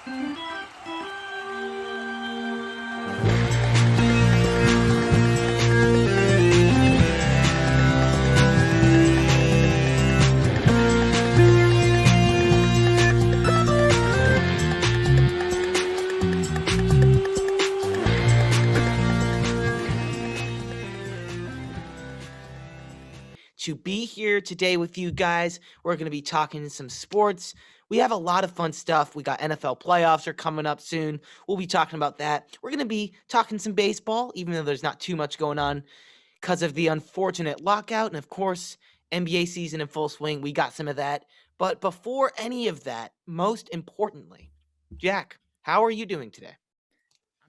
To be here today with you guys. We're going to be talking some sports. We have a lot of fun stuff. We got NFL playoffs are coming up soon. We'll be talking about that. We're going to be talking some baseball, even though there's not too much going on because of the unfortunate lockout. And of course, NBA season in full swing. We got some of that. But before any of that, most importantly, Jack, how are you doing today?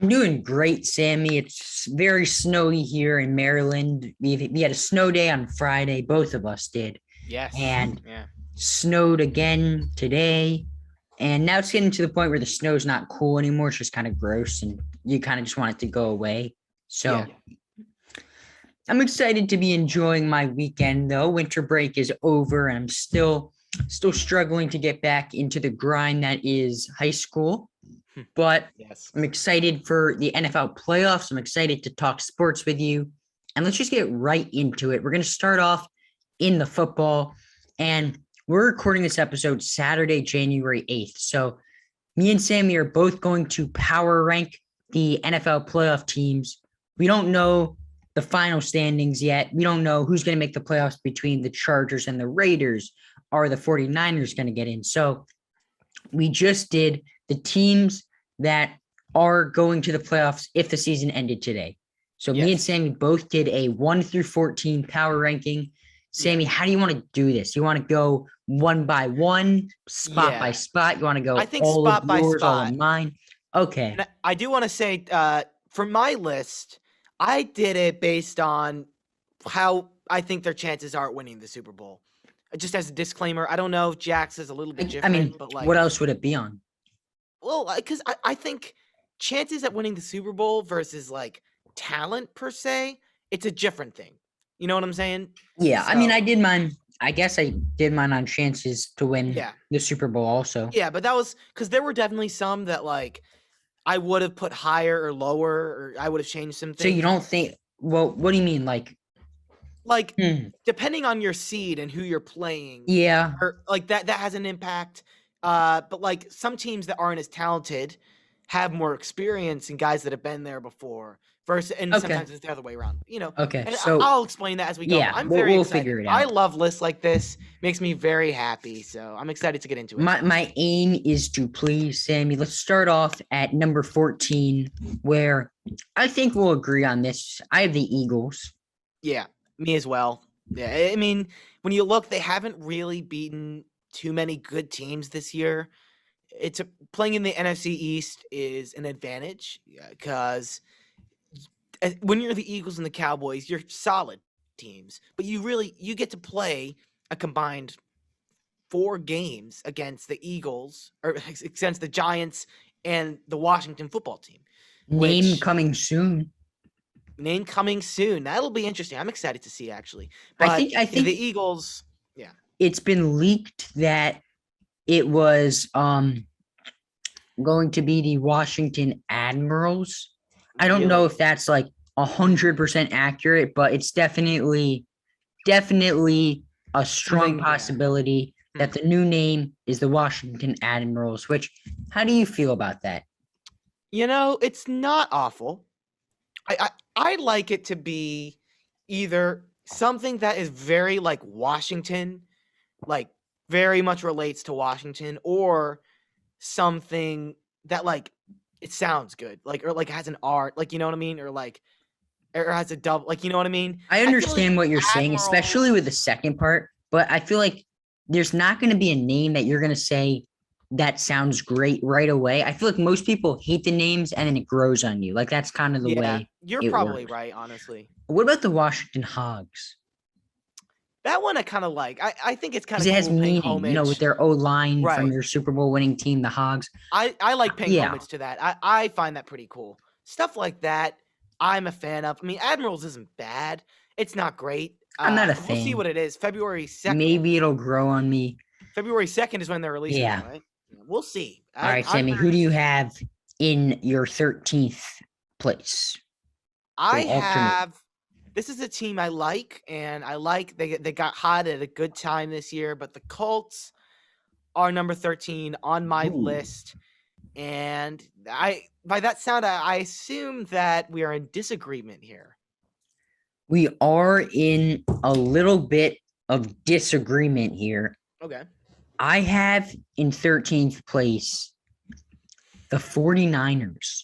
I'm doing great, Sammy. It's very snowy here in Maryland. We had a snow day on Friday. Both of us did. Yes. And snowed again today. And now it's getting to the point where the snow's not cool anymore. It's just kind of gross and you kind of just want it to go away. So I'm excited to be enjoying my weekend, though. Winter break is over and I'm still struggling to get back into the grind that is high school. But I'm excited for the NFL playoffs. I'm excited to talk sports with you. And let's just get right into it. We're going to start off in the football. And we're recording this episode Saturday, January 8th. So me and Sammy are both going to power rank the NFL playoff teams. We don't know the final standings yet. We don't know who's going to make the playoffs between the Chargers and the Raiders. Are the 49ers going to get in? So we just did the teams that are going to the playoffs if the season ended today. So me and Sammy both did a 1 through 14 power ranking. Sammy, how do you want to do this? You want to go one by one, spot by spot? You want to go I think all spot of by yours, all spot. of mine? Okay. And I do want to say, for my list, I did it based on how I think their chances are at winning the Super Bowl. Just as a disclaimer, I don't know if Jack's is a little bit different. I mean, but like, what else would it be on? Well, because I think chances at winning the Super Bowl versus like talent per se, it's a different thing. You know what I'm saying? Yeah, So, I mean, I did mine. I guess I did mine on chances to win the Super Bowl also. Yeah, but that was because there were definitely some that like I would have put higher or lower, or I would have changed some things. So you don't think? Well, what do you mean, like? Depending on your seed and who you're playing, or like that has an impact. But like some teams that aren't as talented have more experience and guys that have been there before. Sometimes it's the other way around. You know. Okay. And so I'll explain that as we go. Yeah, I'm very excited. Figure it out. I love lists like this. Makes me very happy. So I'm excited to get into it. My aim is to please Sammy. Let's start off at number 14, where I think we'll agree on this. I have the Eagles. Yeah. Me as well. Yeah, I mean, when you look, they haven't really beaten too many good teams this year. Playing in the NFC East is an advantage because when you're the Eagles and the Cowboys, you're solid teams, but you get to play a combined 4 games against the Eagles or against the Giants and the Washington football team. Name coming soon. That'll be interesting. I'm excited to see, actually. But I think the Eagles, it's been leaked that it was going to be the Washington Admirals. I don't know if that's like 100% accurate, but it's definitely a strong possibility that the new name is the Washington Admirals. Which, how do you feel about that? You know, it's not awful. I like it to be either something that is very like Washington, like very much relates to Washington, or something that like it sounds good, like or like has an art, like you know what I mean, or like or has a double, like you know what I mean. I understand what you're saying, especially with the second part, but I feel like there's not going to be a name that you're going to say that sounds great right away. I feel like most people hate the names and then it grows on you. Like that's kind of the way. You're probably right, honestly. What about the Washington Hogs? That one I kind of like. I think it's kind of cool. It has meaning, you know, with their O-line from your Super Bowl winning team, the Hogs. I like paying homage to that. I find that pretty cool. Stuff like that, I'm a fan of. I mean, Admirals isn't bad. It's not great. I'm not fan. We'll see what it is. February 2nd. Maybe it'll grow on me. February 2nd is when they're releasing it, right? We'll see. All right, Sammy, who do you have in your 13th place? I So alternate. have. This is a team I like, and I like they got hot at a good time this year. But the Colts are number 13 on my Ooh. list, and by that sound, I assume that we are in disagreement here. We are in a little bit of disagreement here. Okay. I have in 13th place the 49ers.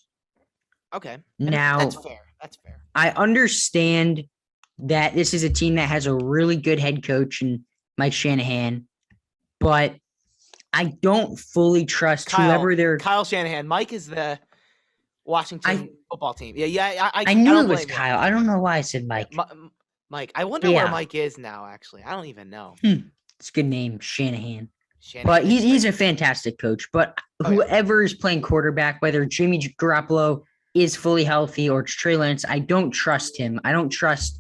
Okay. Now, that's fair. That's fair. I understand that this is a team that has a really good head coach in Mike Shanahan, but I don't fully trust whoever they're. Kyle Shanahan. Mike is the Washington football team. Yeah. I knew don't it was blame you. Kyle. I don't know why I said Mike. Yeah, Mike. I wonder where Mike is now, actually. I don't even know. It's a good name, Shanahan. But he's a fantastic coach. But whoever is playing quarterback, whether Jimmy Garoppolo is fully healthy or it's Trey Lance, I don't trust him. I don't trust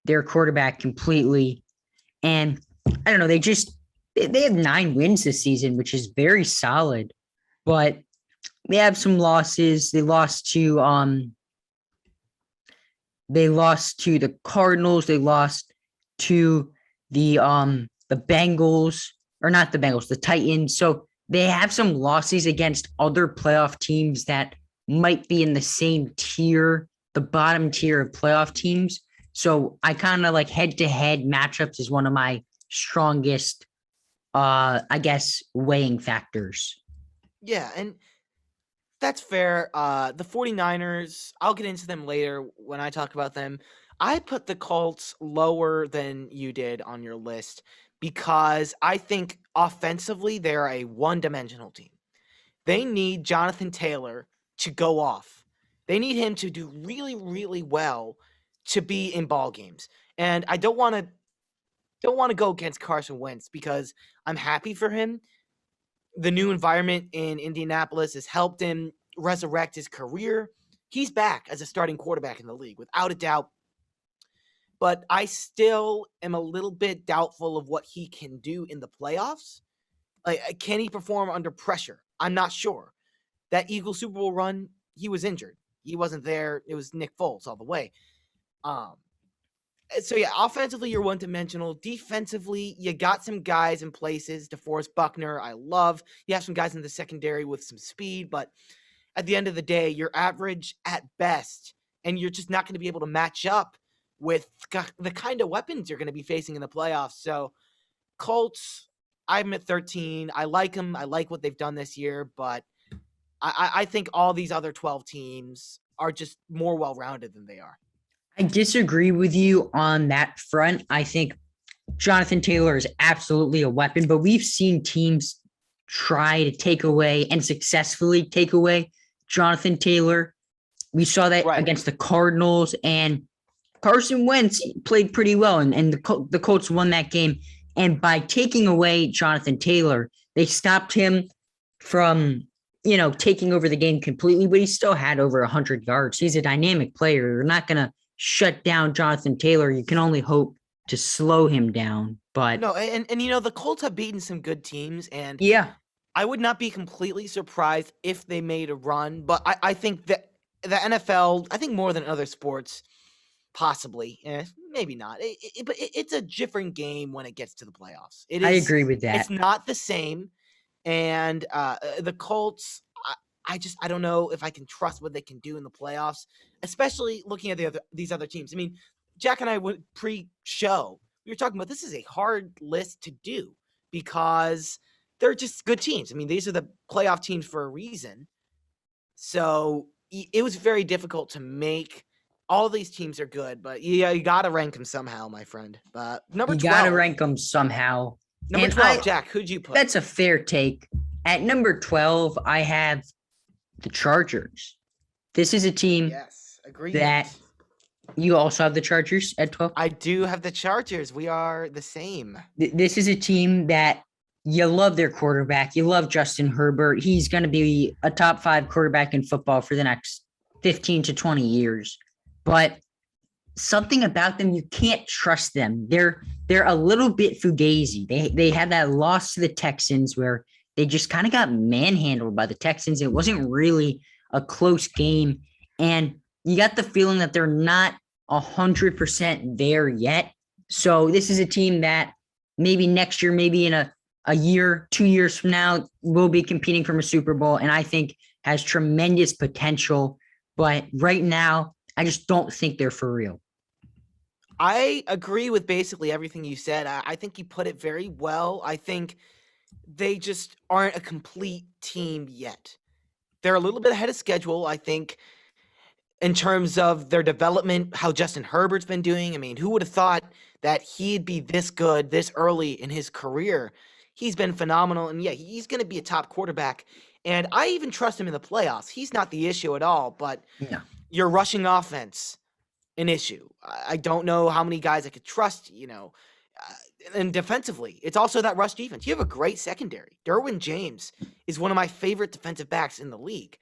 their quarterback completely. And I don't know, they have 9 wins this season, which is very solid. But they have some losses. They lost to the Cardinals. They lost to the Bengals, or not the Bengals, the Titans. So they have some losses against other playoff teams that might be in the same tier, the bottom tier of playoff teams. So I kind of like head-to-head matchups is one of my strongest, I guess, weighing factors. Yeah, and that's fair. The 49ers, I'll get into them later when I talk about them. I put the Colts lower than you did on your list because I think offensively they're a one-dimensional team. They need Jonathan Taylor to go off. They need him to do really, really well to be in ball games. And I don't want to go against Carson Wentz because I'm happy for him. The new environment in Indianapolis has helped him resurrect his career. He's back as a starting quarterback in the league, without a doubt. But I still am a little bit doubtful of what he can do in the playoffs. Like, can he perform under pressure? I'm not sure. That Eagles Super Bowl run, he was injured. He wasn't there. It was Nick Foles all the way. So yeah, offensively you're one-dimensional. Defensively, you got some guys in places. DeForest Buckner, I love. You have some guys in the secondary with some speed, but at the end of the day, you're average at best, and you're just not going to be able to match up with the kind of weapons you're going to be facing in the playoffs. So Colts, I'm at 13. I like them. I like what they've done this year, but I think all these other 12 teams are just more well-rounded than they are. I disagree with you on that front. I think Jonathan Taylor is absolutely a weapon, but we've seen teams try to take away and successfully take away Jonathan Taylor. We saw that against the Cardinals, and Carson Wentz played pretty well, and the Colts won that game. And by taking away Jonathan Taylor, they stopped him from taking over the game completely, but he still had over 100 yards. He's a dynamic player. You're not going to shut down Jonathan Taylor. You can only hope to slow him down. But no, and the Colts have beaten some good teams, and yeah, I would not be completely surprised if they made a run. But I think that the NFL, I think more than other sports, possibly, maybe not. But it's a different game when it gets to the playoffs. I agree with that. It's not the same, and the Colts, I don't know if I can trust what they can do in the playoffs, especially looking at these other teams. I mean, Jack and I went pre-show. We were talking about this is a hard list to do because they're just good teams. I mean, these are the playoff teams for a reason. So it was very difficult to make. All these teams are good, but you got to rank them somehow, my friend. Number 12. You got to rank them somehow. Number 12, Jack, who'd you put? That's a fair take. At number 12, I have the Chargers. This is a team that you also have the Chargers at 12. I do have the Chargers. We are the same. This is a team that you love their quarterback. You love Justin Herbert. He's going to be a top 5 quarterback in football for the next 15 to 20 years. But something about them, you can't trust them. They're a little bit fugazi. They had that loss to the Texans where they just kind of got manhandled by the Texans. It wasn't really a close game. And you got the feeling that they're not 100% there yet. So this is a team that maybe next year, maybe in a year, 2 years from now, will be competing for a Super Bowl. And I think has tremendous potential. But right now, I just don't think they're for real. I agree with basically everything you said. I think you put it very well. I think they just aren't a complete team yet. They're a little bit ahead of schedule, I think, in terms of their development, how Justin Herbert's been doing. I mean, who would have thought that he'd be this good this early in his career? He's been phenomenal, and yeah, he's going to be a top quarterback. And I even trust him in the playoffs. He's not the issue at all, but Yeah. your rushing offense, an issue. I don't know how many guys I could trust, and defensively, it's also that rush defense. You have a great secondary. Derwin James is one of my favorite defensive backs in the league.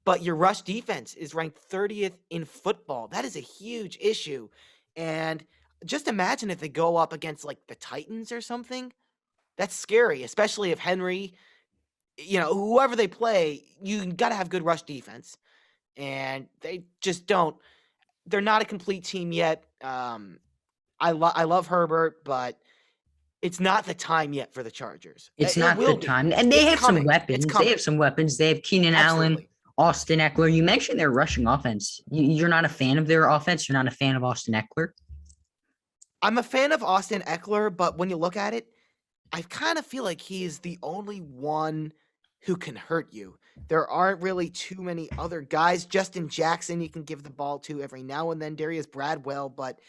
But your rush defense is ranked 30th in football. That is a huge issue. And just imagine if they go up against like the Titans or something. That's scary, especially if Henry, whoever they play, you got to have good rush defense. And they just don't. They're not a complete team yet. I love Herbert, but it's not the time yet for the Chargers. It's It not the will be. time. And they It's have coming. some weapons. It's They coming. have some weapons. They have Keenan Allen, Absolutely. Austin Eckler. You mentioned their rushing offense. You're not a fan of their offense. You're not a fan of Austin Eckler. I'm a fan of Austin Eckler, but when you look at it, I kind of feel like he is the only one who can hurt you. There aren't really too many other guys. Justin Jackson, you can give the ball to every now and then. Darius Bradwell, but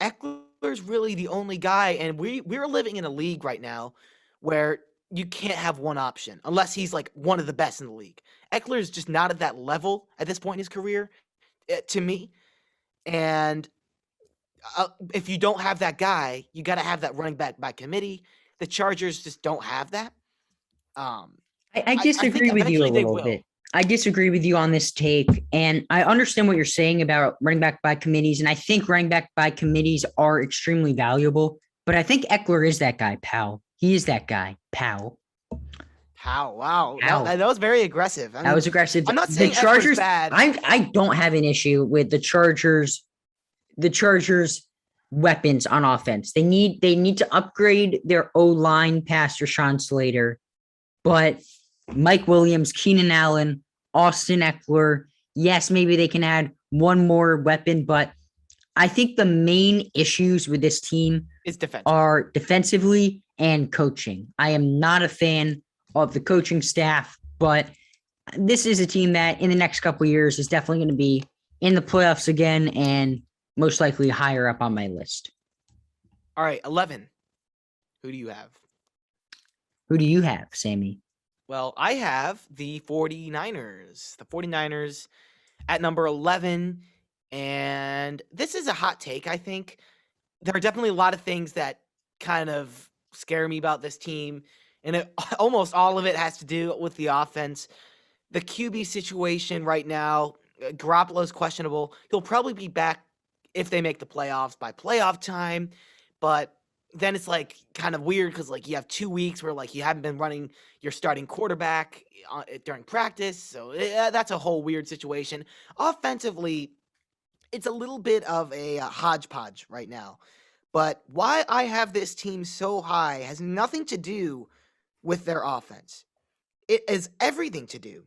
Eckler's really the only guy. And we're living in a league right now where you can't have one option unless he's like one of the best in the league. Eckler is just not at that level at this point in his career, to me. And if you don't have that guy, you got to have that running back by committee. The Chargers just don't have that. I I think disagree with you a eventually they little will. bit. I disagree with you on this take. And I understand what you're saying about running back by committees. And I think running back by committees are extremely valuable. But I think Eckler is that guy, pal. He is that guy, pal. How? Wow. How? That was very aggressive. I mean, That was aggressive. I'm not The saying Eckler's Chargers. bad. I don't have an issue with the Chargers. The Chargers weapons on offense. They need to upgrade their O-line past Rashawn Slater. But Mike Williams, Keenan Allen, Austin Eckler, yes, maybe they can add one more weapon, but I think the main issues with this team Is defensive. are defensively and coaching. I am not a fan of the coaching staff, but this is a team that in the next couple of years is definitely going to be in the playoffs again and most likely higher up on my list. All right, 11. Who do you have? Who do you have, Sammy? Well, I have the 49ers. The 49ers at number 11. And this is a hot take, I think. There are definitely a lot of things that kind of scare me about this team. And almost all of it has to do with the offense. The QB situation right now, Garoppolo's questionable. He'll probably be back if they make the playoffs by playoff time. But then it's like kind of weird because like you have 2 weeks where like you haven't been running your starting quarterback during practice. So that's a whole weird situation. Offensively, it's a little bit of a hodgepodge right now. But why I have this team so high has nothing to do with their offense. It is everything to do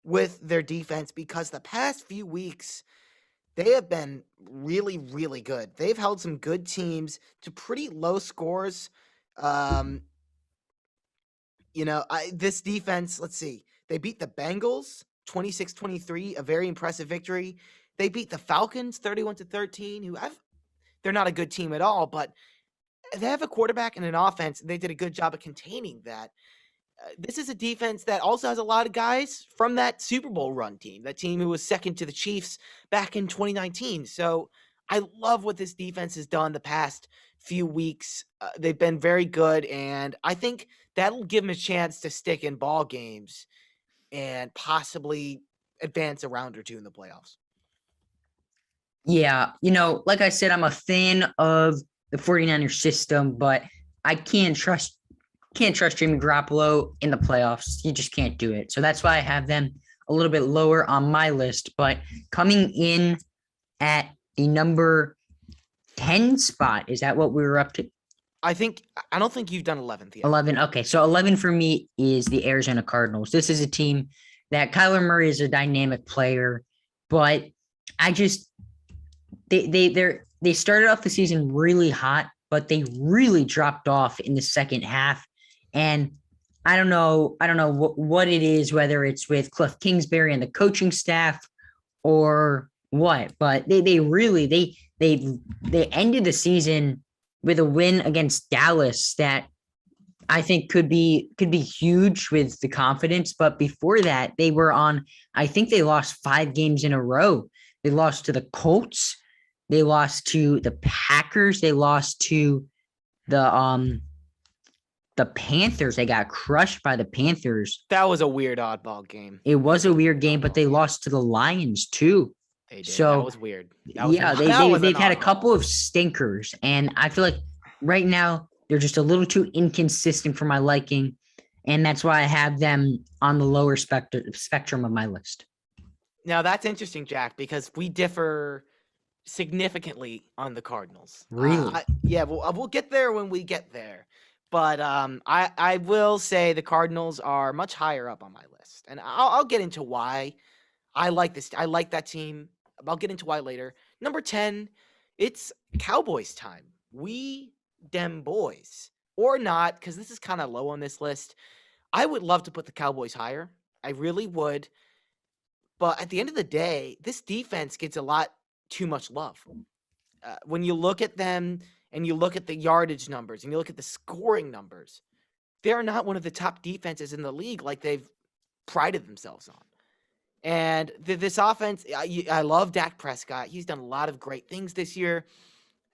with their defense because the past few weeks, they have been really, really good. They've held some good teams to pretty low scores. This defense, let's see. They beat the Bengals 26-23, a very impressive victory. They beat the Falcons 31-13, they're not a good team at all, but they have a quarterback and an offense. They did a good job of containing that. This is a defense that also has a lot of guys from that Super Bowl run team, that team who was second to the Chiefs back in 2019. So I love what this defense has done the past few weeks. They've been very good, and I think that'll give them a chance to stick in ball games and possibly advance a round or two in the playoffs. Yeah, like I said, I'm a fan of the 49ers system, but I can't trust can't trust Jimmy Garoppolo in the playoffs. You just can't do it. So that's why I have them a little bit lower on my list. But coming in at the number 10 spot, is that what we were up to? I don't think you've done 11th yet. 11. Okay. So 11 for me is the Arizona Cardinals. This is a team that Kyler Murray is a dynamic player, but they started off the season really hot, but they really dropped off in the second half. And I don't know what it is, whether it's with Cliff Kingsbury and the coaching staff or what, but they ended the season with a win against Dallas that I think could be huge with the confidence. But before that, I think they lost 5 games in a row. They lost to the Colts. They lost to the Packers. They lost to the Panthers. They got crushed by the Panthers. That was a weird oddball game. It was a weird game, but they lost to the Lions too. They did. So that was weird. They've had a couple of stinkers, and I feel like right now they're just a little too inconsistent for my liking, and that's why I have them on the lower spectrum of my list. Now that's interesting, Jack, because we differ significantly on the Cardinals. Really? We'll get there when we get there. But I will say the Cardinals are much higher up on my list, and I'll get into why I like this. I like that team. I'll get into why later. Number 10, it's Cowboys time. We dem boys or not, because this is kind of low on this list. I would love to put the Cowboys higher. I really would. But at the end of the day, this defense gets a lot too much love. When you look at them and you look at the yardage numbers and you look at the scoring numbers, they're not one of the top defenses in the league like they've prided themselves on. And this offense, I love Dak Prescott. He's done a lot of great things this year.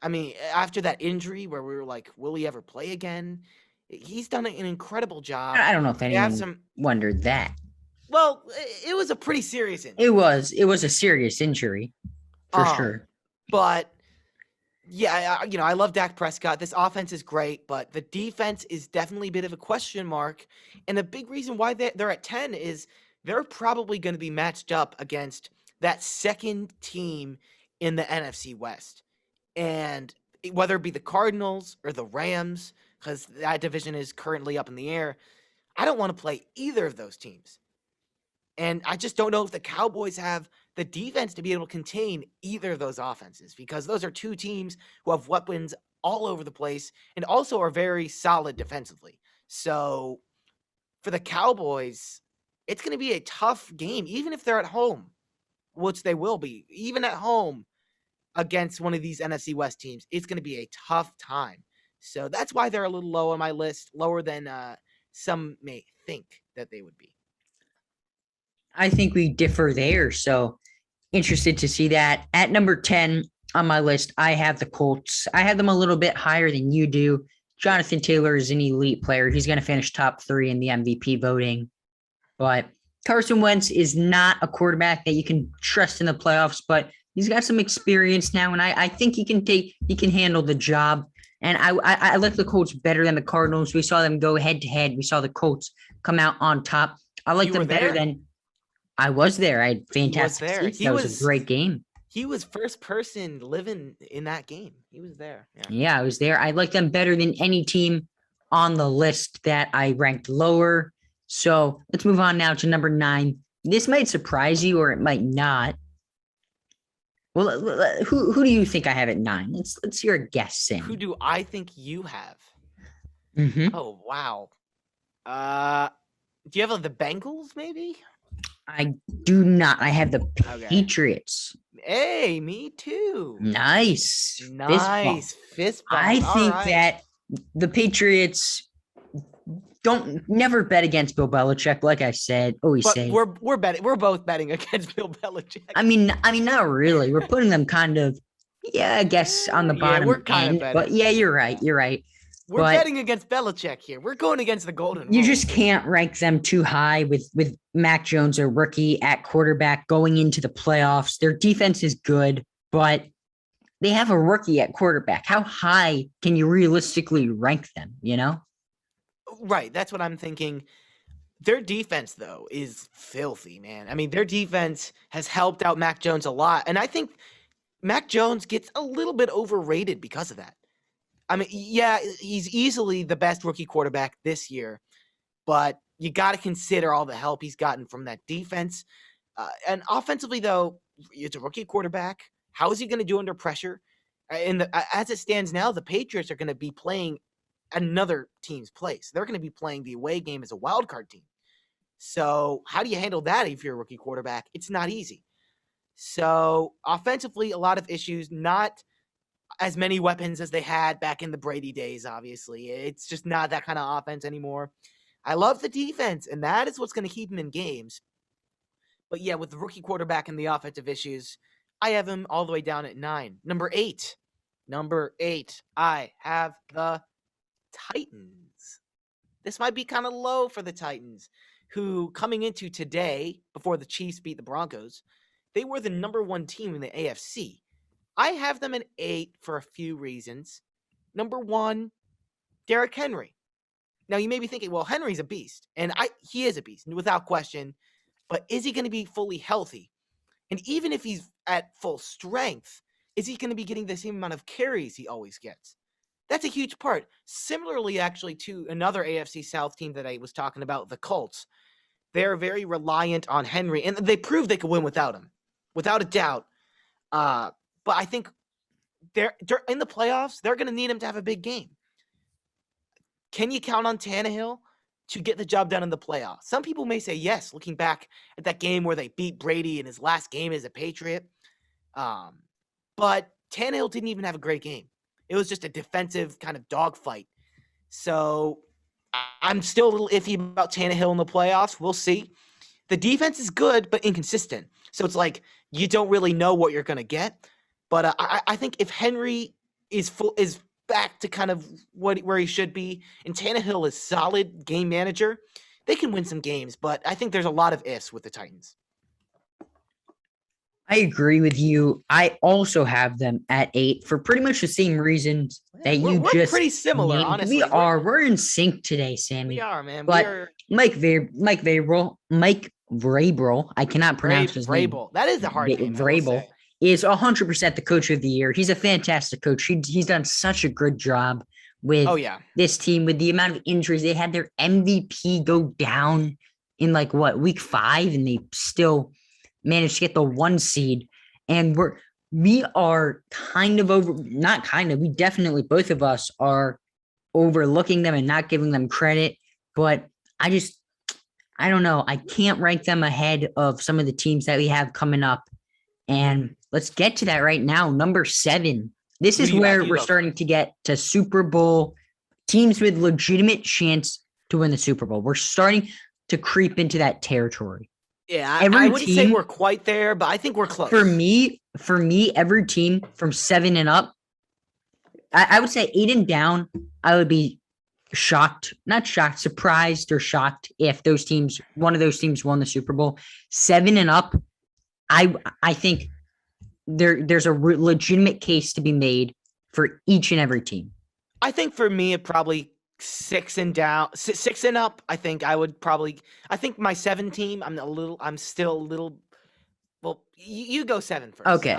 I mean, after that injury where we were like, will he ever play again? He's done an incredible job. I don't know if anyone wondered that. Well, it was a pretty serious injury. It was a serious injury for sure. But yeah, I love Dak Prescott. This offense is great, but the defense is definitely a bit of a question mark. And a big reason why they're at 10 is they're probably going to be matched up against that second team in the NFC West. And whether it be the Cardinals or the Rams, because that division is currently up in the air, I don't want to play either of those teams. And I just don't know if the Cowboys have the defense to be able to contain either of those offenses, because those are two teams who have weapons all over the place and also are very solid defensively. So for the Cowboys, it's going to be a tough game, even if they're at home, which they will be. Even at home against one of these NFC West teams, it's going to be a tough time. So that's why they're a little low on my list, lower than some may think that they would be. I think we differ there. So interested to see that. At number 10 on my list, I have the Colts. I have them a little bit higher than you do. Jonathan Taylor is an elite player. He's going to finish top 3 in the MVP voting. But Carson Wentz is not a quarterback that you can trust in the playoffs, but he's got some experience now, and I think he can handle the job. And I like the Colts better than the Cardinals. We saw them go head to head. We saw the Colts come out on top. I like them better than I was there. I had fantastic seats. That was a great game. He was first person living in that game. He was there. Yeah, I was there. I like them better than any team on the list that I ranked lower. So let's move on now to number 9. This might surprise you or it might not. Well, who do you think I have at 9? Let's hear a guess, Sam. Who do I think you have? Mm-hmm. Oh, wow. Do you have the Bengals, maybe? I do not. I have the Patriots. Hey, me too. Nice. Fist bump. I think that the Patriots never bet against Bill Belichick, like I said. We're betting. We're both betting against Bill Belichick. I mean, not really. We're putting them kind of, I guess on the bottom we're kind end. Of but yeah, you're right. We're betting against Belichick here. We're going against the Golden You Rule. just can't rank them too high with Mac Jones, a rookie at quarterback, going into the playoffs. Their defense is good, but they have a rookie at quarterback. How high can you realistically rank them, Right, that's what I'm thinking. Their defense, though, is filthy, man. I mean, their defense has helped out Mac Jones a lot, and I think Mac Jones gets a little bit overrated because of that. I mean, yeah, he's easily the best rookie quarterback this year, but you got to consider all the help he's gotten from that defense. And offensively, though, it's a rookie quarterback. How is he going to do under pressure? As it stands now, the Patriots are going to be playing another team's place. They're going to be playing the away game as a wild card team. So how do you handle that if you're a rookie quarterback? It's not easy. So offensively, a lot of issues, not as many weapons as they had back in the Brady days, obviously. It's just not that kind of offense anymore. I love the defense, and that is what's going to keep him in games. But yeah, with the rookie quarterback and the offensive issues, I have him all the way down at 9. Number 8. I have the Titans. This might be kind of low for the Titans, who coming into today, before the Chiefs beat the Broncos, they were the number 1 team in the AFC. I have them at 8 for a few reasons. Number 1, Derrick Henry. Now, you may be thinking, well, Henry's a beast, and he is a beast, without question, but is he going to be fully healthy? And even if he's at full strength, is he going to be getting the same amount of carries he always gets? That's a huge part. Similarly, actually, to another AFC South team that I was talking about, the Colts. They're very reliant on Henry, and they proved they could win without him, without a doubt. But I think they're in the playoffs. They're going to need him to have a big game. Can you count on Tannehill to get the job done in the playoffs? Some people may say yes, looking back at that game where they beat Brady in his last game as a Patriot. But Tannehill didn't even have a great game. It was just a defensive kind of dogfight. So I'm still a little iffy about Tannehill in the playoffs. We'll see. The defense is good, but inconsistent. So it's like you don't really know what you're going to get. But I think if Henry is back to kind of where he should be, and Tannehill is solid game manager, they can win some games. But I think there's a lot of ifs with the Titans. I agree with you. I also have them at 8 for pretty much the same reasons that we're just pretty similar, named. honestly. We're in sync today, Sammy. We are, man. But Mike Vrabel, I cannot pronounce his name. That is a hard name. Vrabel is 100% the coach of the year. He's a fantastic coach. He's done such a good job with this team, with the amount of injuries. They had their MVP go down in week 5, and they still managed to get the 1 seed. And we are we definitely, both of us are overlooking them and not giving them credit. But I don't know. I can't rank them ahead of some of the teams that we have coming up. And let's get to that right now. Number 7. This is where we're starting to get to Super Bowl teams with legitimate chance to win the Super Bowl. We're starting to creep into that territory. Yeah, I wouldn't say we're quite there, but I think we're close. For me, every team from 7 and up, I would say 8 and down, I would be surprised or shocked if one of those teams won the Super Bowl. 7 and up, I think there's a legitimate case to be made for each and every team. I think for me, it probably 6 and up. I think my 7 team, I'm still a little, well, you go 7 first. Okay.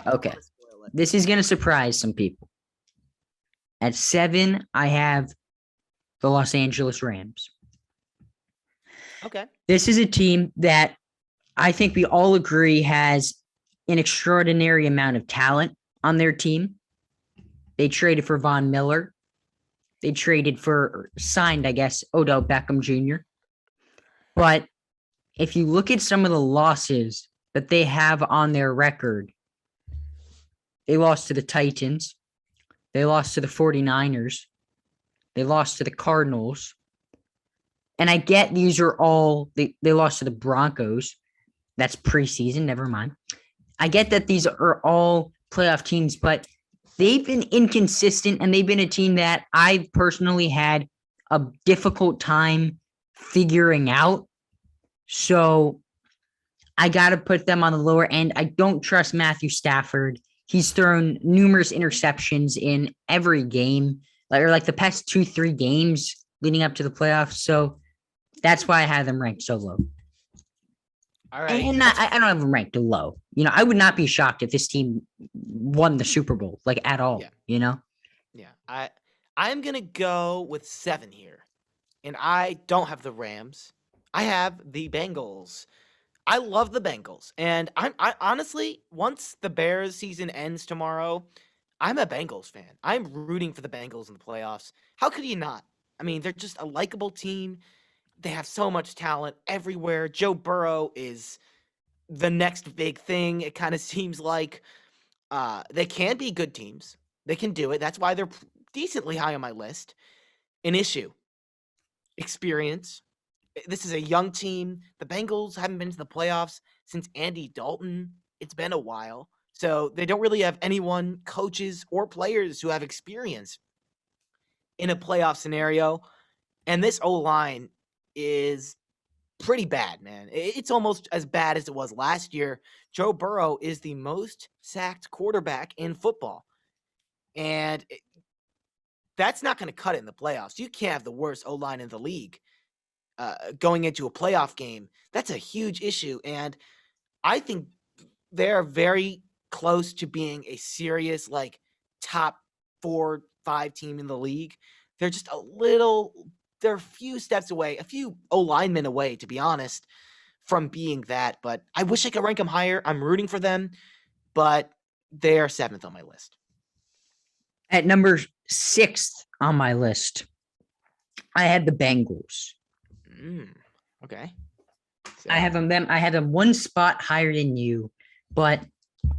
This is going to surprise some people. At 7, I have the Los Angeles Rams. Okay. This is a team that I think we all agree has an extraordinary amount of talent on their team. They traded for Von Miller. They signed, Odell Beckham Jr. But if you look at some of the losses that they have on their record, they lost to the Titans. They lost to the 49ers. They lost to the Cardinals. And I get these are all, they lost to the Broncos. That's preseason, never mind. I get that these are all playoff teams, but they've been inconsistent, and they've been a team that I've personally had a difficult time figuring out. So I got to put them on the lower end. I don't trust Matthew Stafford. He's thrown numerous interceptions in every game, like the past 2-3 games. leading up to the playoffs. So that's why I have them ranked so low. All right. And I don't have them ranked low. I would not be shocked if this team won the Super Bowl, like at all. Yeah. Yeah. I'm gonna go with 7 here. And I don't have the Rams. I have the Bengals. I love the Bengals. And I honestly, once the Bears season ends tomorrow, I'm a Bengals fan. I'm rooting for the Bengals in the playoffs. How could you not? I mean, they're just a likable team. They have so much talent everywhere. Joe Burrow is the next big thing. It kind of seems like they can be good teams. They can do it. That's why they're decently high on my list. An issue: experience. This is a young team. The Bengals haven't been to the playoffs since Andy Dalton. It's been a while. So they don't really have anyone, coaches or players who have experience in a playoff scenario. And this O-line is pretty bad, man. It's almost as bad as it was last year. Joe Burrow is the most sacked quarterback in football. And that's not going to cut it in the playoffs. You can't have the worst O-line in the league going into a playoff game. That's a huge issue. And I think they're very close to being a serious, like, top 4-5 team in the league. They're just they're a few steps away, a few O-linemen away, to be honest, from being that. But I wish I could rank them higher. I'm rooting for them, but they are 7th on my list. At number 6th on my list, I had the Bengals. Okay. So. I have them one spot higher than you, but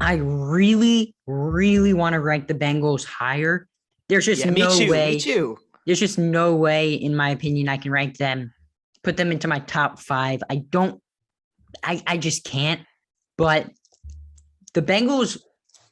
I really, really want to rank the Bengals higher. There's just no way. Me too. There's just no way, in my opinion, I can rank them, put them into my top 5. I just can't. But the Bengals,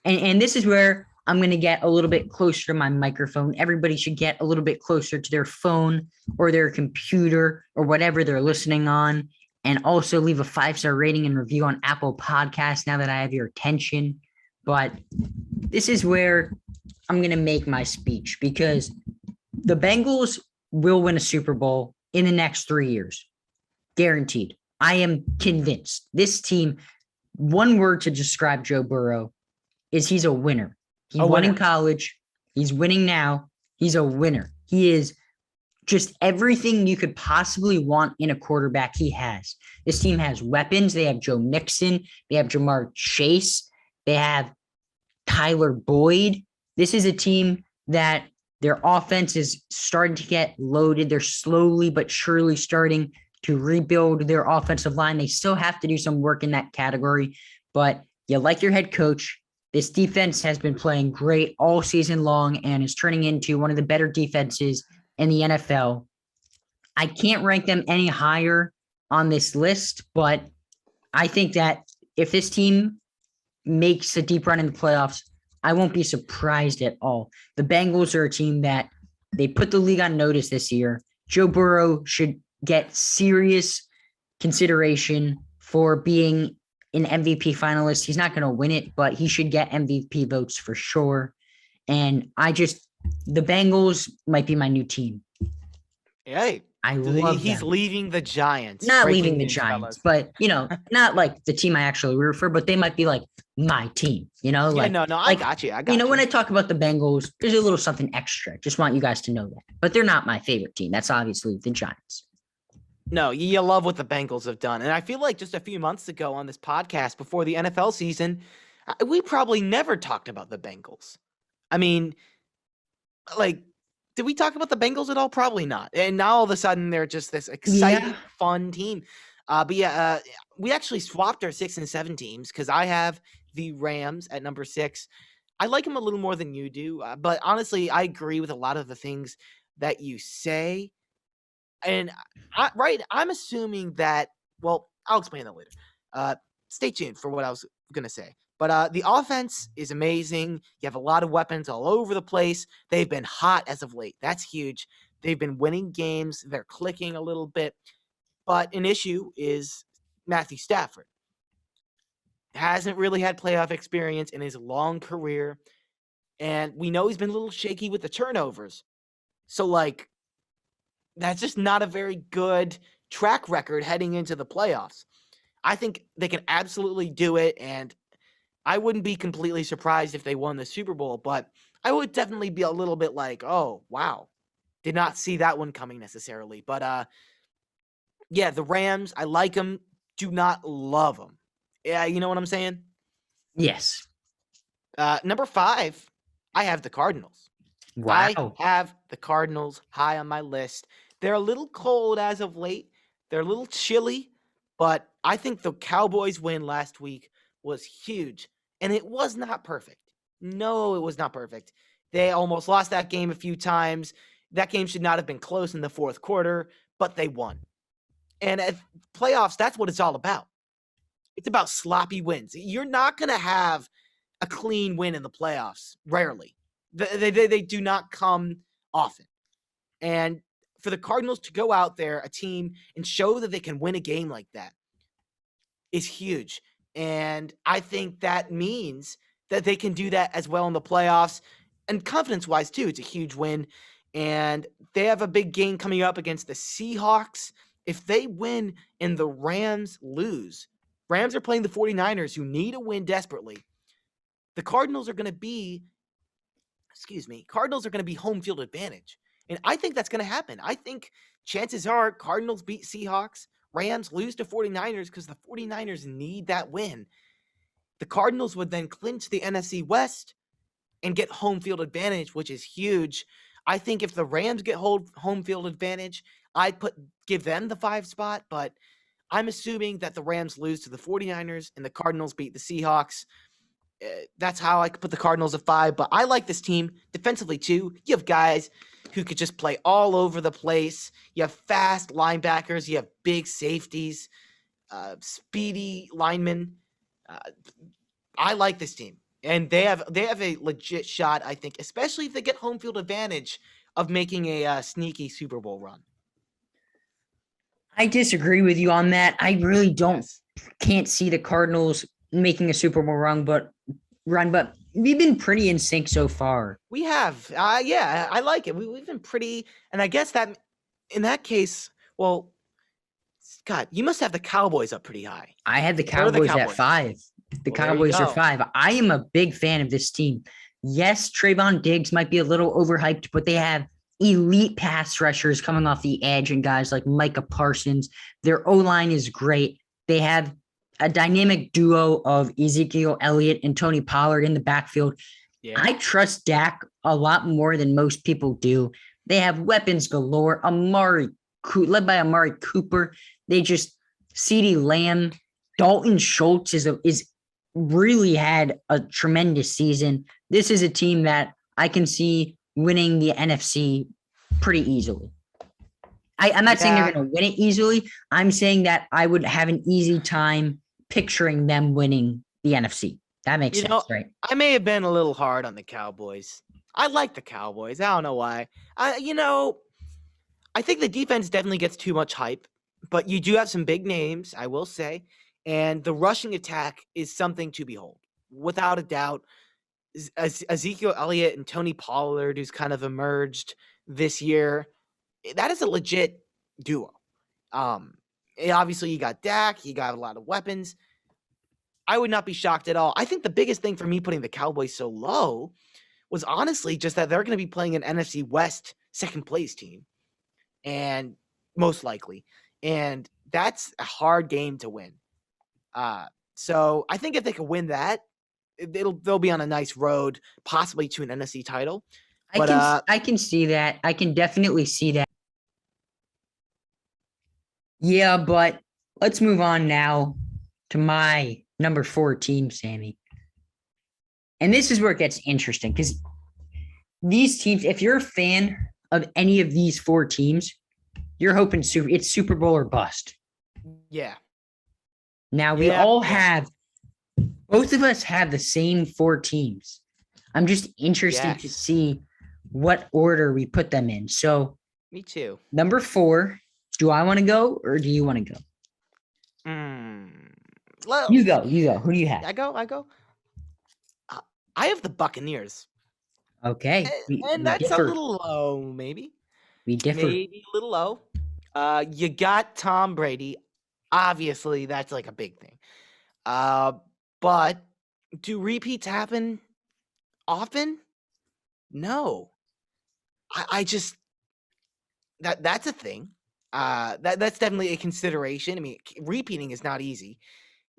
and this is where I'm going to get a little bit closer to my microphone. Everybody should get a little bit closer to their phone or their computer or whatever they're listening on. And also leave a 5-star rating and review on Apple Podcasts now that I have your attention. But this is where I'm going to make my speech, because the Bengals will win a Super Bowl in the next 3 years. Guaranteed. I am convinced. This team, one word to describe Joe Burrow is he's a winner. He won in college. He's winning now. He's a winner. He is just everything you could possibly want in a quarterback he has. This team has weapons. They have Joe Mixon. They have Jamar Chase. They have Tyler Boyd. This is a team that their offense is starting to get loaded. They're slowly but surely starting to rebuild their offensive line. They still have to do some work in that category, but you like your head coach. This defense has been playing great all season long and is turning into one of the better defenses in the NFL. I can't rank them any higher on this list, but I think that if this team makes a deep run in the playoffs, I won't be surprised at all. The Bengals are a team that they put the league on notice this year. Joe Burrow should get serious consideration for being an MVP finalist. He's not going to win it, but he should get MVP votes for sure. And the Bengals might be my new team. Hey, he's leaving the Giants. Not leaving the Giants, but not like the team I actually root for, but they might be like my team. I got you. When I talk about the Bengals, there's a little something extra. Just want you guys to know that. But they're not my favorite team. That's obviously the Giants. No, you love what the Bengals have done. And I feel like just a few months ago on this podcast before the NFL season, we probably never talked about the Bengals. I mean, did we talk about the Bengals at all? Probably not. And now all of a sudden they're just this exciting, fun team. We actually swapped our 6 and 7 teams because I have the Rams at number 6. I like them a little more than you do, but honestly, I agree with a lot of the things that you say. And I'm assuming that. Well, I'll explain that later. Stay tuned for what I was gonna say. But the offense is amazing. You have a lot of weapons all over the place. They've been hot as of late. That's huge. They've been winning games. They're clicking a little bit. But an issue is Matthew Stafford. Hasn't really had playoff experience in his long career. And we know he's been a little shaky with the turnovers. So, that's just not a very good track record heading into the playoffs. I think they can absolutely do it, and I wouldn't be completely surprised if they won the Super Bowl, but I would definitely be a little bit like, oh, wow. Did not see that one coming necessarily. But yeah, the Rams, I like them, do not love them. Yeah, you know what I'm saying? Yes. Number 5, I have the Cardinals. I Wow. have the Cardinals high on my list. They're a little cold as of late. They're a little chilly, but I think the Cowboys win last week was huge, and it was not perfect. No, it was not perfect. They almost lost that game a few times. That game should not have been close in the fourth quarter, but they won. And at playoffs, that's what it's all about. It's about sloppy wins. You're not going to have a clean win in the playoffs, rarely. They do not come often. And for the Cardinals to go out there, a team, and show that they can win a game like that is huge. And I think that means that they can do that as well in the playoffs. And confidence-wise, too, it's a huge win. And they have a big game coming up against the Seahawks. If they win and the Rams lose, Rams are playing the 49ers, who need a win desperately. The Cardinals are going to be home field advantage. And I think that's going to happen. I think chances are Cardinals beat Seahawks, Rams lose to 49ers because the 49ers need that win. The Cardinals would then clinch the NFC West and get home field advantage, which is huge. I think if the Rams get home field advantage, I'd give them the 5 spot, but I'm assuming that the Rams lose to the 49ers and the Cardinals beat the Seahawks. That's how I could put the Cardinals at 5, but I like this team defensively too. You have guys who could just play all over the place. You have fast linebackers. You have big safeties, speedy linemen. I like this team, and they have a legit shot, I think, especially if they get home field advantage, of making a sneaky Super Bowl run. I disagree with you on that. I really can't see the Cardinals making a Super Bowl run, but we've been pretty in sync so far. We have. Yeah, I like it. We've been pretty, and I guess that in that case, well, Scott, you must have the Cowboys up pretty high. I had the Cowboys at 5. The Cowboys are 5. I am a big fan of this team. Yes, Trayvon Diggs might be a little overhyped, but they have elite pass rushers coming off the edge and guys like Micah Parsons. Their O-line is great. They have a dynamic duo of Ezekiel Elliott and Tony Pollard in the backfield. Yeah. I trust Dak a lot more than most people do. They have weapons galore. Led by Amari Cooper. They just CeeDee Lamb. Dalton Schultz is really had a tremendous season. This is a team that I can see winning the NFC pretty easily. I'm not saying they're going to win it easily. I'm saying that I would have an easy time picturing them winning the NFC. That makes sense, right? I may have been a little hard on the Cowboys. I like the Cowboys. I don't know why. I think the defense definitely gets too much hype, but you do have some big names, I will say, and the rushing attack is something to behold, without a doubt. Ezekiel Elliott and Tony Pollard, who's kind of emerged this year, that is a legit duo. Obviously, you got Dak. You got a lot of weapons. I would not be shocked at all. I think the biggest thing for me putting the Cowboys so low was honestly just that they're going to be playing an NFC West second place team, and most likely, and that's a hard game to win. So I think if they can win that, they'll be on a nice road, possibly to an NFC title. But I can see that. I can definitely see that. Yeah, but let's move on now to my number 4 team, Sammy. And this is where it gets interesting because these teams, if you're a fan of any of these 4 teams, you're hoping it's Super Bowl or bust. Yeah. Now we all have, both of us have the same 4 teams. I'm just interested to see what order we put them in. So, me too. Number 4, do I want to go or do you want to go? Well, you go. Who do you have? I go. I have the Buccaneers. Okay. And that's a little low, maybe. We differ. maybe a little low. You got Tom Brady. Obviously, that's like a big thing. But do repeats happen often? No. I just that's a thing. That's definitely a consideration. I mean, repeating is not easy.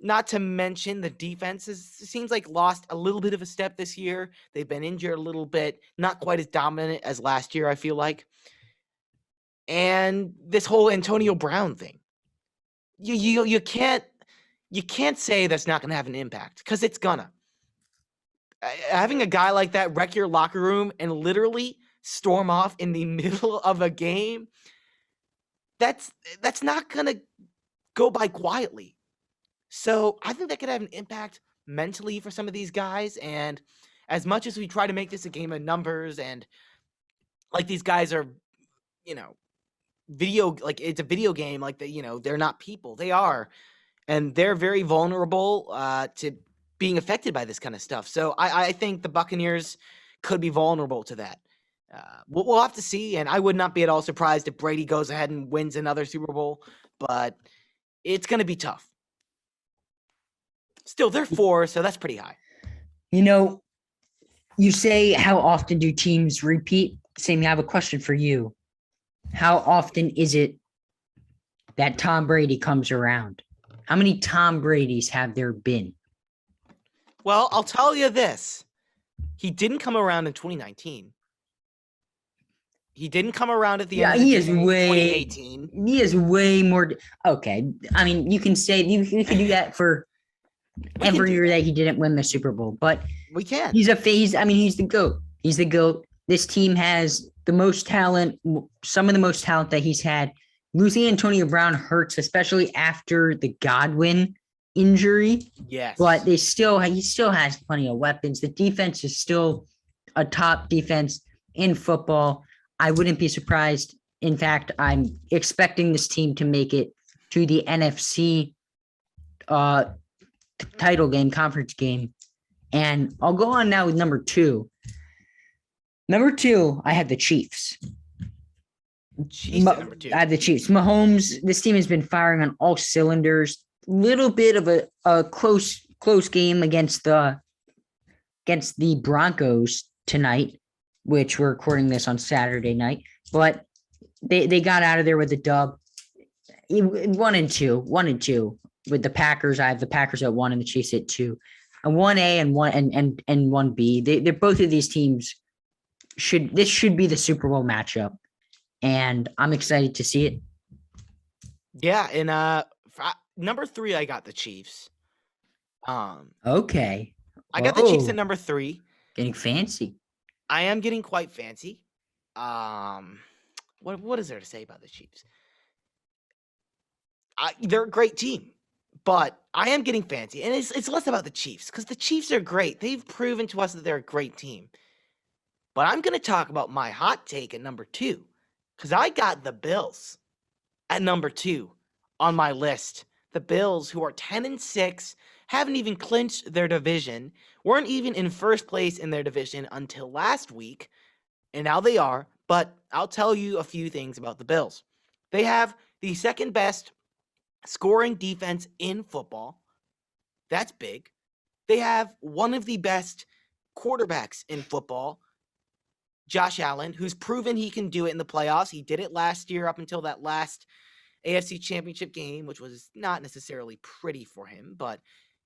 Not to mention the defense seems like lost a little bit of a step this year. They've been injured a little bit, not quite as dominant as last year, I feel like. And this whole Antonio Brown thing. You can't say that's not going to have an impact, because it's gonna. Having a guy like that wreck your locker room and literally storm off in the middle of a game, that's not going to go by quietly. So I think that could have an impact mentally for some of these guys. And as much as we try to make this a game of numbers, and like these guys are, it's a video game, like they're not people. They are, and they're very vulnerable to being affected by this kind of stuff. So I think the Buccaneers could be vulnerable to that. We'll have to see, and I would not be at all surprised if Brady goes ahead and wins another Super Bowl, but it's going to be tough. Still, they're 4, so that's pretty high. You say, how often do teams repeat? Sammy, I have a question for you. How often is it that Tom Brady comes around? How many Tom Bradys have there been? Well, I'll tell you this. He didn't come around in 2019. He didn't come around at the end of the 2018. He is way more. Okay. I mean, you can say you can do that for every year that he didn't win the Super Bowl, but we can. He's the GOAT. He's the GOAT. This team has the most talent, some of the most talent that he's had. Losing Antonio Brown hurts, especially after the Godwin injury. Yes. But he still has plenty of weapons. The defense is still a top defense in football. I wouldn't be surprised. In fact, I'm expecting this team to make it to the NFC title game, conference game. And I'll go on now with number 2. Number 2, I have the Chiefs. Number 2. I have the Chiefs. Mahomes, this team has been firing on all cylinders. Little bit of a close game against the Broncos tonight, which we're recording this on Saturday night. But they got out of there with a dub. 1-2 with the Packers. I have the Packers at 1 and the Chiefs at 2. A 1A and 1B. They're both of these teams should be the Super Bowl matchup, and I'm excited to see it. Yeah, and number 3, I got the Chiefs. Okay. I got the Chiefs at number 3. Getting fancy. I am getting quite fancy. What is there to say about the Chiefs? They're a great team. But I am getting fancy, and it's less about the Chiefs, because the Chiefs are great. They've proven to us that they're a great team. But I'm going to talk about my hot take at number 2, because I got the Bills at number 2 on my list. The Bills, who are 10-6, haven't even clinched their division, weren't even in first place in their division until last week, and now they are. But I'll tell you a few things about the Bills. They have the second best scoring defense in football. That's big. They have one of the best quarterbacks in football, Josh Allen, who's proven he can do it in the playoffs. He did it last year up until that last AFC Championship game, which was not necessarily pretty for him, but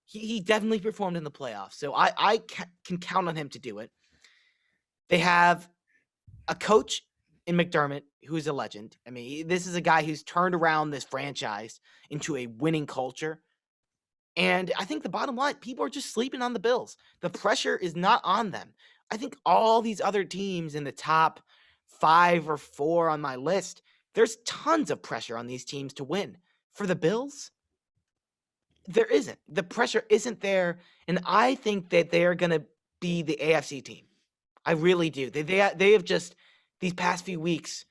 he definitely performed in the playoffs. So I can count on him to do it. They have a coach in McDermott, who's a legend. I mean, this is a guy who's turned around this franchise into a winning culture. And I think the bottom line, people are just sleeping on the Bills. The pressure is not on them. I think all these other teams in the top 5 or 4 on my list, there's tons of pressure on these teams to win. For the Bills, there isn't. The pressure isn't there. And I think that they're going to be the AFC team. I really do. They have just, these past few weeks,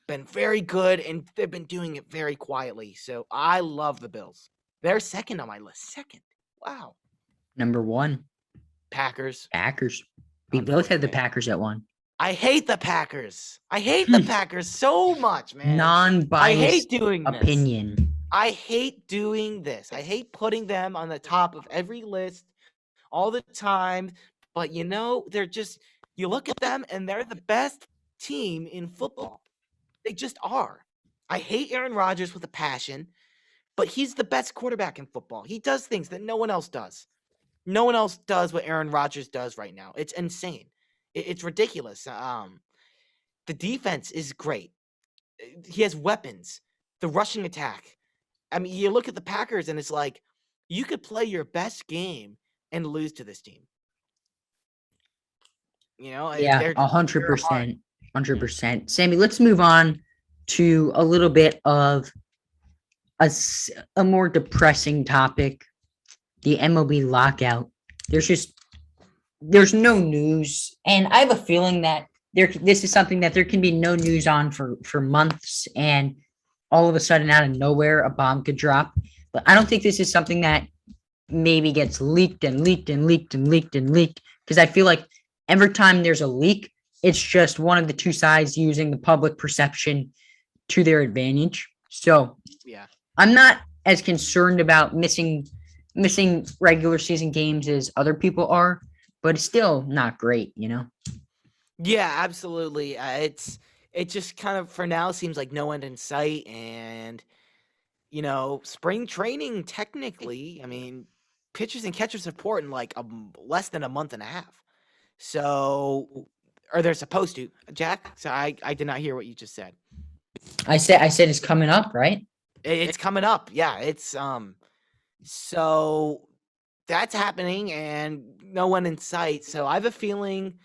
been very good, and they've been doing it very quietly. So I love the Bills. They're second on my list. Second. Wow. Number 1. Packers. We both have the Packers at 1. I hate the Packers. I hate the Packers so much, man. I hate Non-biased doing this. opinion. I hate doing this. I hate putting them on the top of every list all the time. But they're just, you look at them and they're the best team in football. They just are. I hate Aaron Rodgers with a passion, but he's the best quarterback in football. He does things that no one else does. No one else does what Aaron Rodgers does right now. It's insane. It's ridiculous. The defense is great. He has weapons. The rushing attack. I mean, you look at the Packers and it's like you could play your best game and lose to this team. Yeah, they're 100%. 100%. Sammy, let's move on to a little bit of a more depressing topic, the MLB lockout. There's no news, and I have a feeling that this is something that there can be no news on for months, and all of a sudden out of nowhere a bomb could drop. But I don't think this is something that maybe gets leaked and leaked and leaked and leaked and leaked, because I feel like every time there's a leak, it's just one of the two sides using the public perception to their advantage. So yeah, I'm not as concerned about missing regular season games as other people are, but it's still not great, Yeah, absolutely. It just kind of for now seems like no end in sight, and spring training technically. I mean, pitchers and catchers report in like less than a month and a half. So, or they're supposed to. Jack, so I did not hear what you just said. I said it's coming up, right? It's coming up. Yeah, it's so that's happening and no one in sight. So I have a feeling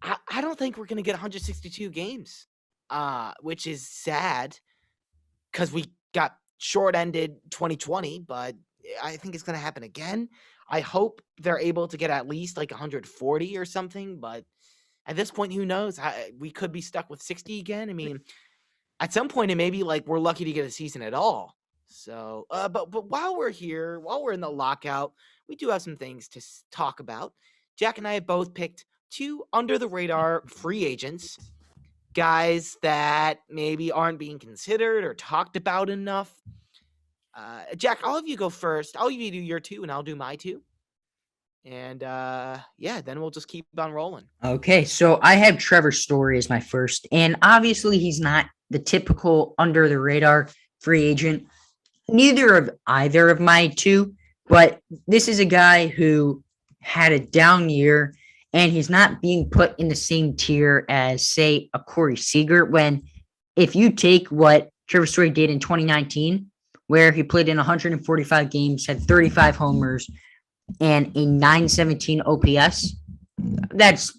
I don't think we're gonna get 162 games, which is sad because we got short-ended 2020, but I think it's gonna happen again. I hope they're able to get at least like 140 or something, but at this point, who knows? We could be stuck with 60 again. I mean, at some point, it may be like we're lucky to get a season at all. So, but while we're here, while we're in the lockout, we do have some things to talk about. Jack and I have both picked two under the radar free agents, guys that maybe aren't being considered or talked about enough. Jack, I'll have you go first. I'll have you do your two, and I'll do my two. And then we'll just keep on rolling. Okay, so I have Trevor Story as my first, and obviously he's not the typical under the radar free agent. Neither of either of my two, but this is a guy who had a down year, and he's not being put in the same tier as, say, a Corey Seager. When if you take what Trevor Story did in 2019, where he played in 145 games, had 35 homers, and a 917 OPS, that's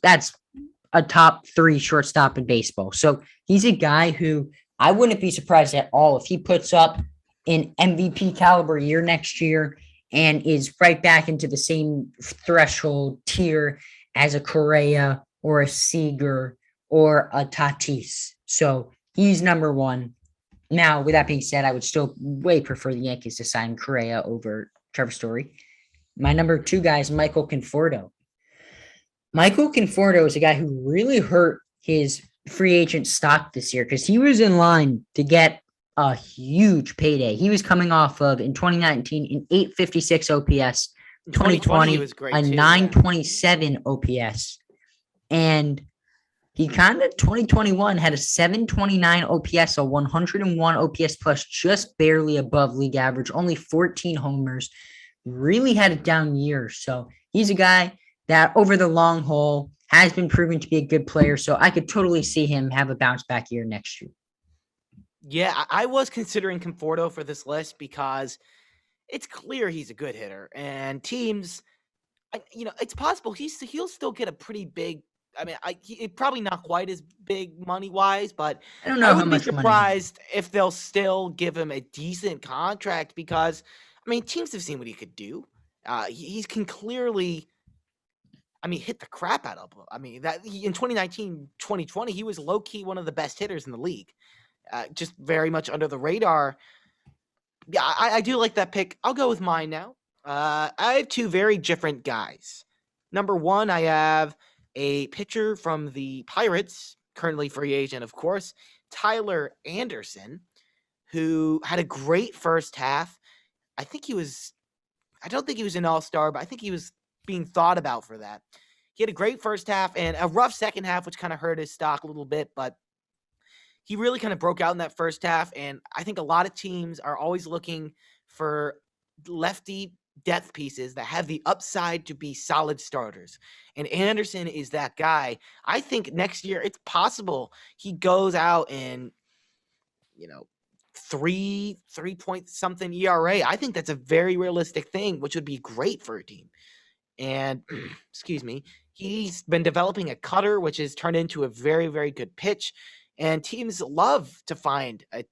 a top 3 shortstop in baseball. So he's a guy who I wouldn't be surprised at all if he puts up an MVP caliber year next year and is right back into the same threshold tier as a Correa or a Seager or a Tatis. So he's number one. Now, with that being said, I would still way prefer the Yankees to sign Correa over Trevor Story. My number two guy is Michael Conforto. Michael Conforto is a guy who really hurt his free agent stock this year because he was in line to get a huge payday. He was coming off of, in 2019, an 856 OPS, 2020 was great a too, 927 OPS. And he kind of, 2021, had a 729 OPS, a 101 OPS plus, just barely above league average, only 14 homers. Really had a down year. So he's a guy that over the long haul has been proven to be a good player. So I could totally see him have a bounce back year next year. Yeah, I was considering Conforto for this list because it's clear he's a good hitter, and teams, it's possible he'll still get a pretty big. I mean, probably not quite as big money wise, but I don't know how wouldn't be much money. surprised if they'll still give him a decent contract because, I mean, teams have seen what he could do. He can clearly, hit the crap out of him. I mean, in 2019, 2020, he was low key one of the best hitters in the league. Just very much under the radar. Yeah, I do like that pick. I'll go with mine now. I have two very different guys. Number one, I have a pitcher from the Pirates, currently free agent, of course, Tyler Anderson, who had a great first half. I don't think he was an all-star, but I think he was being thought about for that. He had a great first half and a rough second half, which kind of hurt his stock a little bit, but he really kind of broke out in that first half. And I think a lot of teams are always looking for lefty depth pieces that have the upside to be solid starters. And Anderson is that guy. I think next year it's possible he goes out and, you know, 3 point something ERA. I think that's a very realistic thing, which would be great for a team. And excuse me, he's been developing a cutter, which has turned into a very, very good pitch. And teams love to find a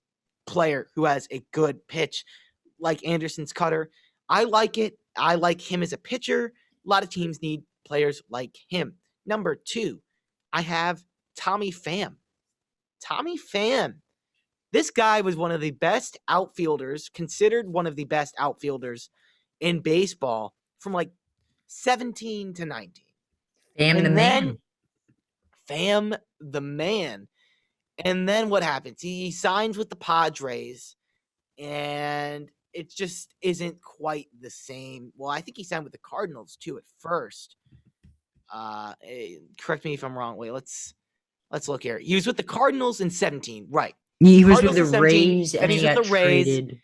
player who has a good pitch like Anderson's cutter. I like it. I like him as a pitcher. A lot of teams need players like him. Number 2, I have Tommy Pham. Tommy Pham. This guy was one of the best outfielders, considered one of the best outfielders in baseball from like 17 to 19. Pham the And then man. Pham the man. And then what happens? He signs with the Padres, and it just isn't quite the same. Well, I think he signed with the Cardinals too at first. Correct me if I'm wrong. Wait, let's look here. He was with the Cardinals in 17, right? He was with Cardinals the in 17, Rays then and he's he with got the Rays. traded.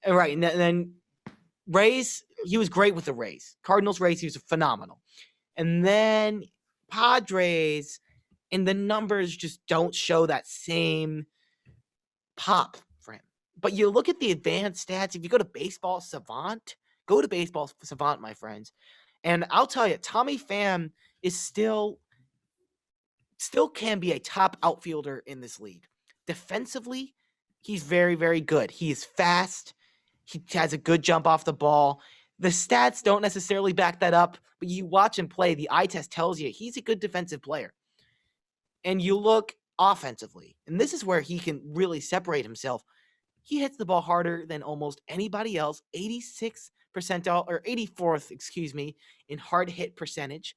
Right, and then Rays, he was great with the Rays. Cardinals, Rays, he was phenomenal. And then Padres, and the numbers just don't show that same pop for him. But you look at the advanced stats, if you go to Baseball Savant, my friends, and I'll tell you, Tommy Pham is still can be a top outfielder in this league. Defensively, he's very, very good. He is fast. He has a good jump off the ball. The stats don't necessarily back that up, but you watch him play, the eye test tells you he's a good defensive player. And you look offensively, and this is where he can really separate himself. He hits the ball harder than almost anybody else, 86th percentile, or 84th, in hard hit percentage.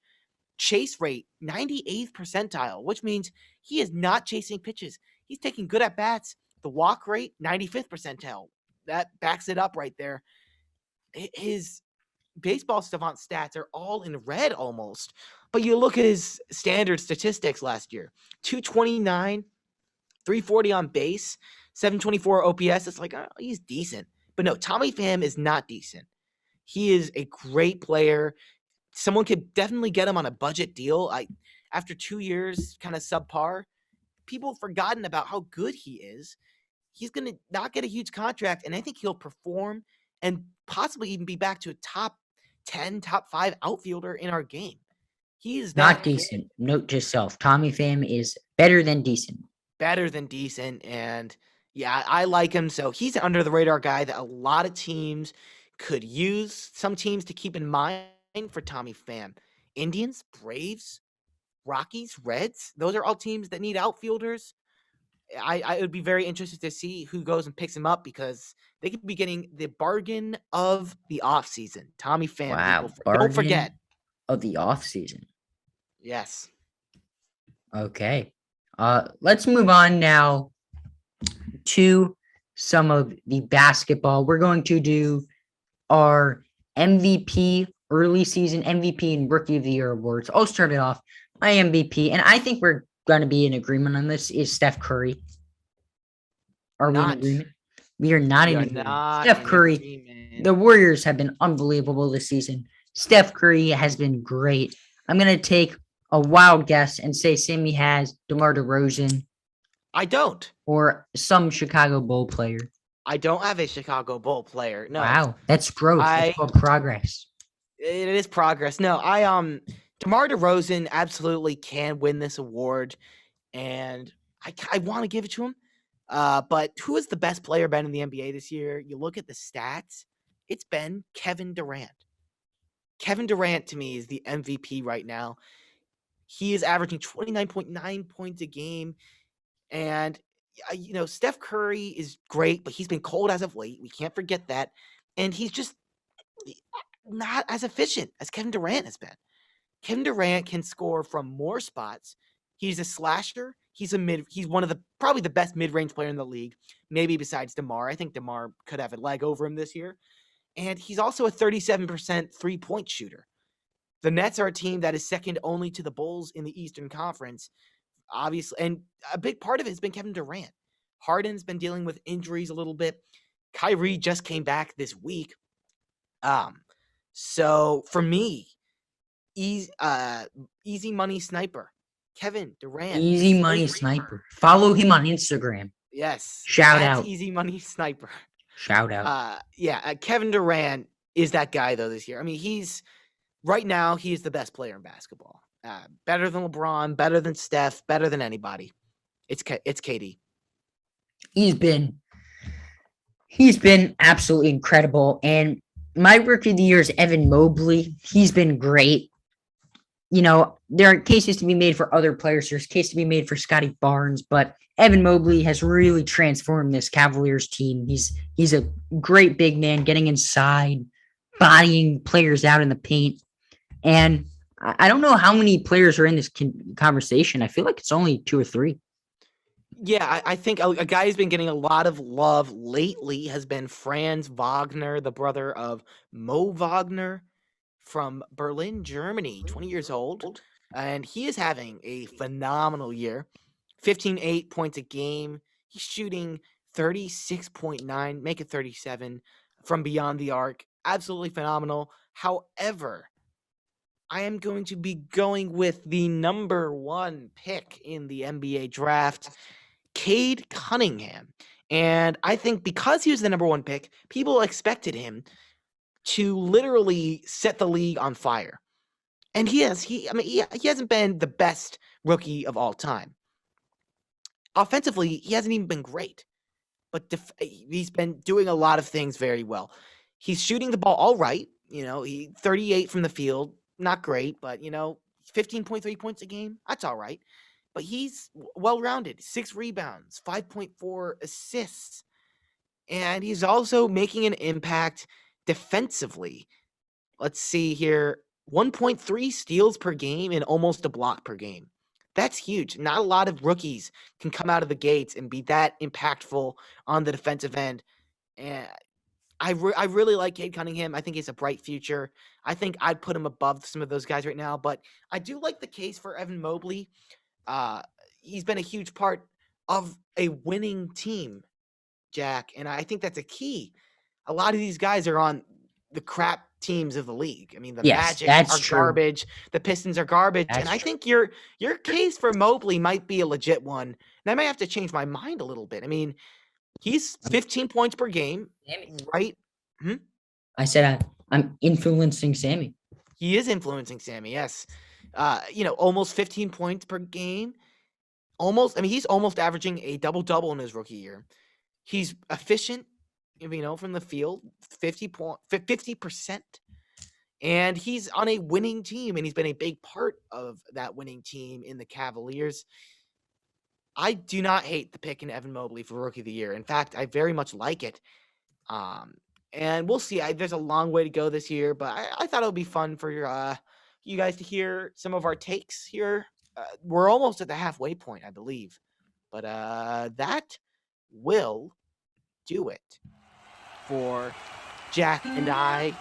Chase rate, 98th percentile, which means he is not chasing pitches. He's taking good at bats. The walk rate, 95th percentile. That backs it up right there. His baseball savant stats are all in red almost. But you look at his standard statistics last year, 229, 340 on base, 724 OPS. It's like, oh, he's decent. But no, Tommy Pham is not decent. He is a great player. Someone could definitely get him on a budget deal. After 2 years, kind of subpar, people have forgotten about how good he is. He's going to not get a huge contract, and I think he'll perform and possibly even be back to a top 10, top 5 outfielder in our game. He is Not decent. Note to self. Tommy Pham is better than decent. Better than decent, and yeah, I like him. So he's an under the radar guy that a lot of teams could use. Some teams to keep in mind for Tommy Pham: Indians, Braves, Rockies, Reds. Those are all teams that need outfielders. I would be very interested to see who goes and picks him up, because they could be getting the bargain of the offseason. Tommy Pham. Wow. Don't forget. Of the offseason. Yes. Okay. Let's move on now to some of the basketball. We're going to do our MVP, early season MVP, and Rookie of the Year awards. I'll start it off. My MVP, and I think we're going to be in agreement on this, is Steph Curry. Are we in agreement? We are not in agreement. Steph Curry, the Warriors have been unbelievable this season. Steph Curry has been great. I'm going to take a wild guess and say Sammy has DeMar DeRozan. I don't. Or some Chicago Bull player. I don't have a Chicago Bull player. No. Wow, that's growth. That's called progress. It is progress. No, DeMar DeRozan absolutely can win this award, and I want to give it to him. But who is the best player been in the NBA this year? You look at the stats, it's been Kevin Durant. Kevin Durant, to me, is the MVP right now. He is averaging 29.9 points a game. And, Steph Curry is great, but he's been cold as of late. We can't forget that. And he's just not as efficient as Kevin Durant has been. Kevin Durant can score from more spots. He's a slasher. He's one of probably the best mid-range player in the league, maybe besides DeMar. I think DeMar could have a leg over him this year. And he's also a 37% three-point shooter. The Nets are a team that is second only to the Bulls in the Eastern Conference, obviously. And a big part of it has been Kevin Durant. Harden's been dealing with injuries a little bit. Kyrie just came back this week. So for me, easy money sniper, Kevin Durant. Easy money sniper. Follow him on Instagram. Yes. Shout out. Easy money sniper. Shout out. Kevin Durant is that guy though this year. I mean, right now he's the best player in basketball. Better than LeBron, better than Steph, better than anybody. It's KD. He's been absolutely incredible. And my rookie of the year is Evan Mobley. He's been great. You know, there are cases to be made for other players. There's a case to be made for Scotty Barnes, but Evan Mobley has really transformed this Cavaliers team. He's a great big man, getting inside, bodying players out in the paint. And I don't know how many players are in this conversation. I feel like it's only 2 or 3. Yeah, I think a guy who's been getting a lot of love lately has been Franz Wagner, the brother of Mo Wagner from Berlin, Germany, 20 years old. And he is having a phenomenal year. 15.8 points a game. He's shooting 36.9, make it 37 from beyond the arc. Absolutely phenomenal. However, I am going to be going with the number 1 pick in the NBA draft, Cade Cunningham. And I think because he was the number 1 pick, people expected him to literally set the league on fire. And he hasn't been the best rookie of all time. Offensively, he hasn't even been great. But he's been doing a lot of things very well. He's shooting the ball all right. You know, 38 from the field, not great, but 15.3 points a game, that's all right. But he's well-rounded, 6 rebounds, 5.4 assists. And he's also making an impact defensively. Let's see here. 1.3 steals per game and almost a block per game. That's huge. Not a lot of rookies can come out of the gates and be that impactful on the defensive end. And I really like Cade Cunningham. I think he's a bright future. I think I'd put him above some of those guys right now. But I do like the case for Evan Mobley. He's been a huge part of a winning team, Jack. And I think that's a key. A lot of these guys are on the crap teams of the league. I mean, the Magic are garbage. The Pistons are garbage. And I think your case for Mobley might be a legit one. And I might have to change my mind a little bit. I mean, he's 15 points per game, right? I said I'm influencing Sammy. He is influencing Sammy, yes. Almost 15 points per game. He's almost averaging a double-double in his rookie year. He's efficient, from the field, 50%. And he's on a winning team, and he's been a big part of that winning team in the Cavaliers. I do not hate the pick in Evan Mobley for Rookie of the Year. In fact, I very much like it. And we'll see. There's a long way to go this year, but I thought it would be fun for you guys to hear some of our takes here. We're almost at the halfway point, I believe. But that will do it for Jack and I